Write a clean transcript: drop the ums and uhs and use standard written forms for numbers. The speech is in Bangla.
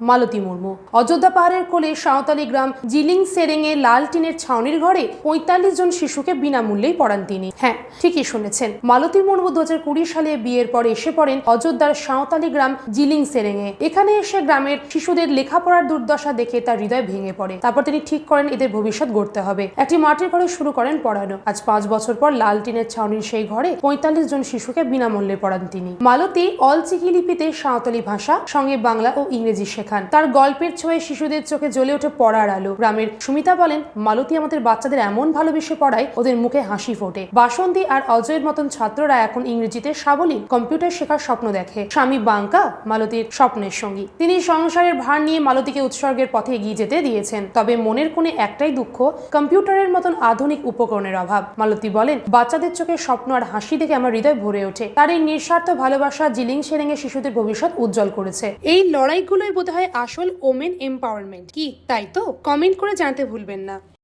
মালতী মুর্মু। অযোধ্যা পাহাড়ের কোলে সাঁওতালি গ্রাম জিলিং সেরেঙে লাল টিনের ছাউনির ঘরে ৪৫ জন শিশুকে বিনামূল্যেই পড়ান তিনি। হ্যাঁ, ঠিকই শুনেছেন। মালতী মুর্মু ২০২০ সালে বিয়ের পর এসে পড়েন অযোধ্যার সাঁওতালি গ্রাম জিলিং সেরেঙে। এখানে এসে গ্রামের শিশুদের লেখাপড়ার দুর্দশা দেখে তার হৃদয় ভেঙে পড়ে। তারপর তিনি ঠিক করেন এদের ভবিষ্যৎ গড়তে হবে। একটি মাটির ঘরে শুরু করেন পড়ানো। আজ ৫ বছর পর লাল টিনের ছাউনির সেই ঘরে ৪৫ জন শিশুকে বিনামূল্যে পড়ান তিনি। মালতী অলচিকি লিপিতে সাঁওতালি ভাষা সঙ্গে বাংলা ও ইংরেজি শেখান। তার গল্পের ছোঁয়ায় শিশুদের চোখে জ্বলে ওঠে পড়ার আলো। গ্রামের সুমিতা বলেন, মালতী আমাদের বাচ্চাদের এমন ভালোবেসে পড়ায় ওদের মুখে হাসি ফোটে। বাসন্তী আর অজয়ের মতন ছাত্ররা এখন ইংরেজিতে সাবলীল, কম্পিউটার শেখার স্বপ্ন দেখে। স্বামী বাঙ্কা মালতীর স্বপ্নের সঙ্গী। তিনি সংসারের ভার নিয়ে মালতীকে উৎসর্গের পথে এগিয়ে যেতে দিয়েছেন। তবে মনের কোণে একটাই দুঃখ, কম্পিউটারের মতন আধুনিক উপকরণের অভাব। মালতী বলেন, বাচ্চাদের চোখে স্বপ্ন আর হাসি দেখে আমার হৃদয় ভরে ওঠে। তার এই নিঃস্বার্থ ভালোবাসা জিলিং সেরেঙে শিশুদের ভবিষ্যৎ উজ্জ্বল করেছে। এই লড়াইগুলোই বোধহয় আসল ওমেন এম্পাওয়ারমেন্ট। কি তাই তো? কমেন্ট করে জানাতে ভুলবেন না।